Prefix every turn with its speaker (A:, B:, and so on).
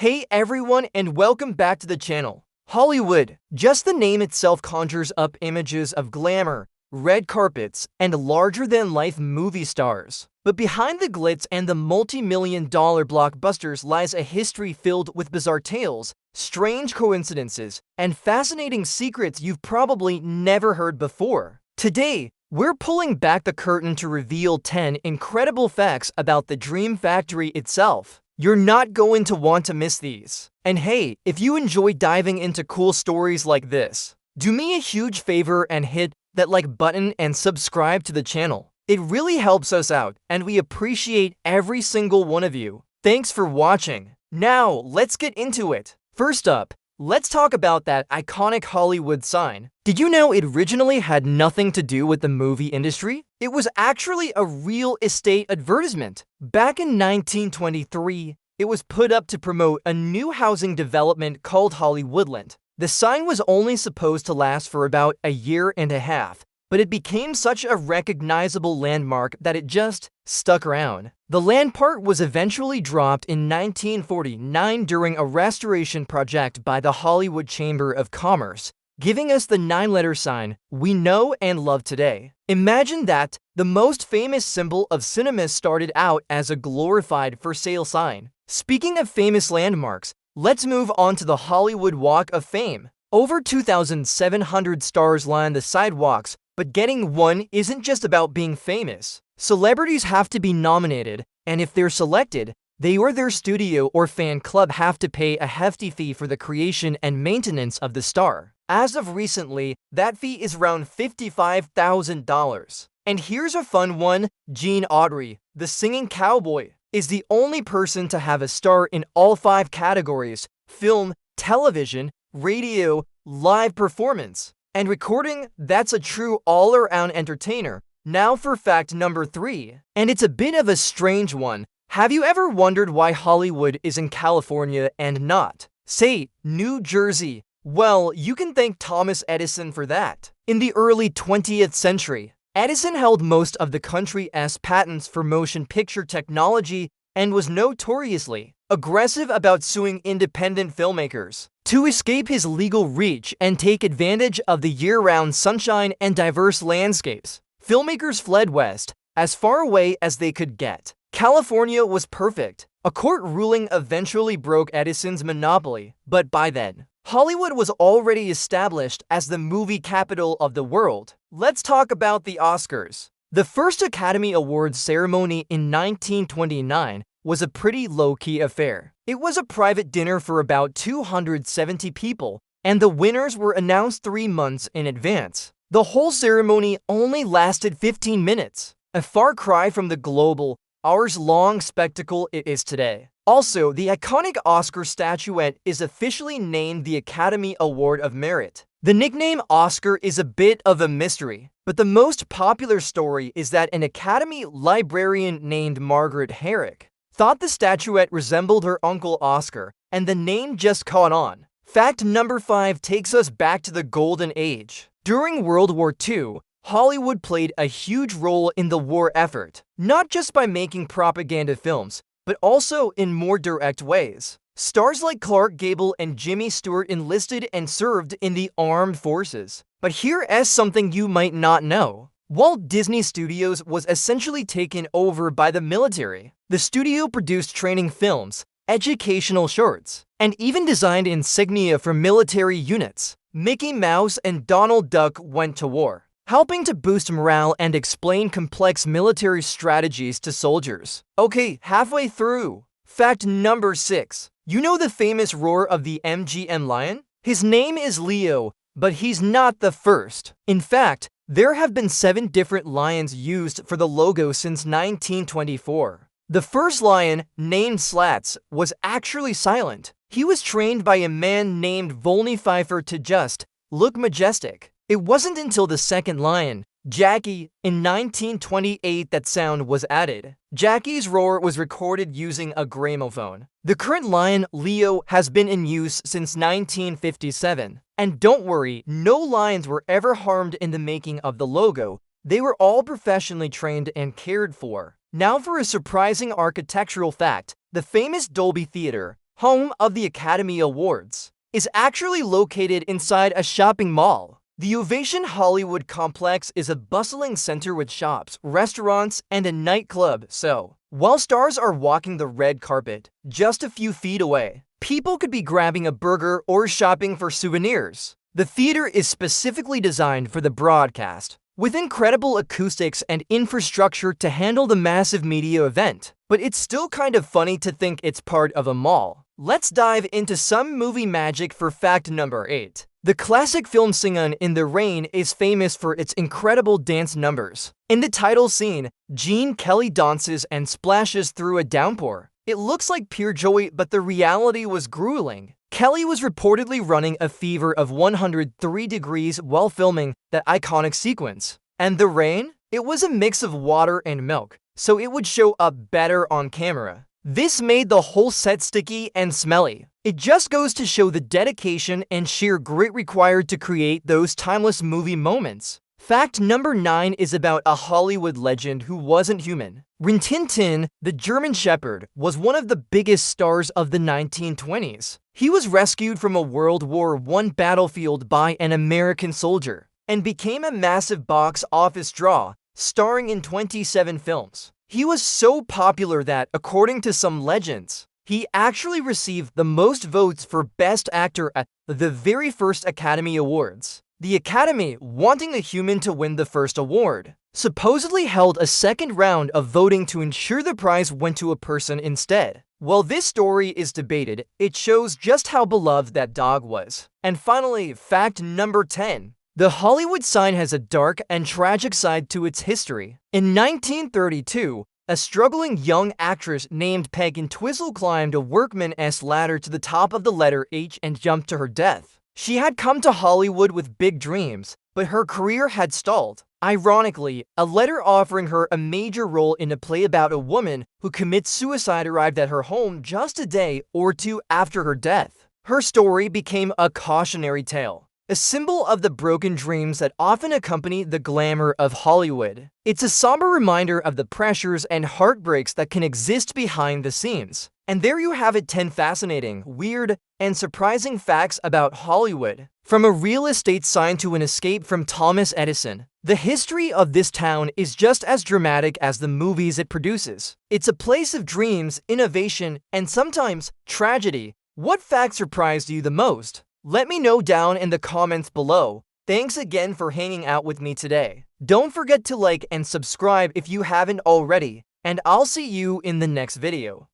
A: Hey everyone, and welcome back to the channel. Hollywood. Just the name itself conjures up images of glamour, red carpets, and larger-than-life movie stars. But behind the glitz and the multi-million-dollar blockbusters lies a history filled with bizarre tales, strange coincidences, and fascinating secrets you've probably never heard before. Today, we're pulling back the curtain to reveal 10 incredible facts about the Dream Factory itself. You're not going to want to miss these. And hey, if you enjoy diving into cool stories like this, do me a huge favor and hit that like button and subscribe to the channel. It really helps us out, and we appreciate every single one of you. Thanks for watching. Now, let's get into it. First up, let's talk about that iconic Hollywood sign. Did you know it originally had nothing to do with the movie industry? It was actually a real estate advertisement. Back in 1923, it was put up to promote a new housing development called Hollywoodland. The sign was only supposed to last for about a year and a half, but it became such a recognizable landmark that it just stuck around. The land part was eventually dropped in 1949 during a restoration project by the Hollywood Chamber of Commerce, giving us the 9-letter sign we know and love today. Imagine that the most famous symbol of cinema started out as a glorified for sale sign. Speaking of famous landmarks, let's move on to the Hollywood Walk of Fame. Over 2,700 stars line the sidewalks, but getting one isn't just about being famous. Celebrities have to be nominated, and if they're selected, they or their studio or fan club have to pay a hefty fee for the creation and maintenance of the star. As of recently, that fee is around $55,000. And here's a fun one: Gene Autry, the singing cowboy, is the only person to have a star in all 5 categories: film, television, radio, live performance, and recording. That's a true all-around entertainer. Now for fact number 3, and it's a bit of a strange one. Have you ever wondered why Hollywood is in California and not, say, New Jersey? Well, you can thank Thomas Edison for that. In the early 20th century, Edison held most of the country's patents for motion picture technology and was notoriously aggressive about suing independent filmmakers. To escape his legal reach and take advantage of the year-round sunshine and diverse landscapes, filmmakers fled west, as far away as they could get. California was perfect. A court ruling eventually broke Edison's monopoly, but by then, Hollywood was already established as the movie capital of the world. Let's talk about the Oscars. The first Academy Awards ceremony in 1929 was a pretty low-key affair. It was a private dinner for about 270 people, and the winners were announced 3 months in advance. The whole ceremony only lasted 15 minutes, a far cry from the global, hours-long spectacle it is today. Also, the iconic Oscar statuette is officially named the Academy Award of Merit. The nickname Oscar is a bit of a mystery, but the most popular story is that an Academy librarian named Margaret Herrick thought the statuette resembled her uncle Oscar, and the name just caught on. Fact number 5 takes us back to the Golden Age. During World War II, Hollywood played a huge role in the war effort, not just by making propaganda films, but also in more direct ways. Stars like Clark Gable and Jimmy Stewart enlisted and served in the armed forces. But here is something you might not know. Walt Disney Studios was essentially taken over by the military. The studio produced training films, educational shorts, and even designed insignia for military units. Mickey Mouse and Donald Duck went to war, helping to boost morale and explain complex military strategies to soldiers. Okay, halfway through. Fact number 6. You know the famous roar of the MGM lion? His name is Leo, but he's not the first. In fact, there have been 7 different lions used for the logo since 1924. The first lion, named Slats, was actually silent. He was trained by a man named Volney Pfeiffer to just look majestic. It wasn't until the second lion, Jackie, in 1928 that sound was added. Jackie's roar was recorded using a gramophone. The current lion, Leo, has been in use since 1957. And don't worry, no lions were ever harmed in the making of the logo. They were all professionally trained and cared for. Now for a surprising architectural fact. The famous Dolby Theater, home of the Academy Awards, is actually located inside a shopping mall. The Ovation Hollywood complex is a bustling center with shops, restaurants, and a nightclub, so while stars are walking the red carpet just a few feet away, people could be grabbing a burger or shopping for souvenirs. The theater is specifically designed for the broadcast, with incredible acoustics and infrastructure to handle the massive media event. But it's still kind of funny to think it's part of a mall. Let's dive into some movie magic for fact number 8. The classic film Singin' in the Rain is famous for its incredible dance numbers. In the title scene, Gene Kelly dances and splashes through a downpour. It looks like pure joy, but the reality was grueling. Kelly was reportedly running a fever of 103 degrees while filming that iconic sequence. And the rain? It was a mix of water and milk, so it would show up better on camera. This made the whole set sticky and smelly. It just goes to show the dedication and sheer grit required to create those timeless movie moments. Fact number 9 is about a Hollywood legend who wasn't human. Rin Tin Tin, the German Shepherd, was one of the biggest stars of the 1920s. He was rescued from a World War I battlefield by an American soldier and became a massive box office draw, starring in 27 films. He was so popular that, according to some legends, he actually received the most votes for Best Actor at the very first Academy Awards. The Academy, wanting a human to win the first award, supposedly held a second round of voting to ensure the prize went to a person instead. While this story is debated, it shows just how beloved that dog was. And finally, fact number 10. The Hollywood sign has a dark and tragic side to its history. In 1932, a struggling young actress named Peg Entwistle climbed a workman's ladder to the top of the letter H and jumped to her death. She had come to Hollywood with big dreams, but her career had stalled. Ironically, a letter offering her a major role in a play about a woman who commits suicide arrived at her home just a day or two after her death. Her story became a cautionary tale, a symbol of the broken dreams that often accompany the glamour of Hollywood. It's a somber reminder of the pressures and heartbreaks that can exist behind the scenes. And there you have it, 10 fascinating, weird, and surprising facts about Hollywood. From a real estate sign to an escape from Thomas Edison, the history of this town is just as dramatic as the movies it produces. It's a place of dreams, innovation, and sometimes tragedy. What fact surprised you the most? Let me know down in the comments below. Thanks again for hanging out with me today. Don't forget to like and subscribe if you haven't already, and I'll see you in the next video.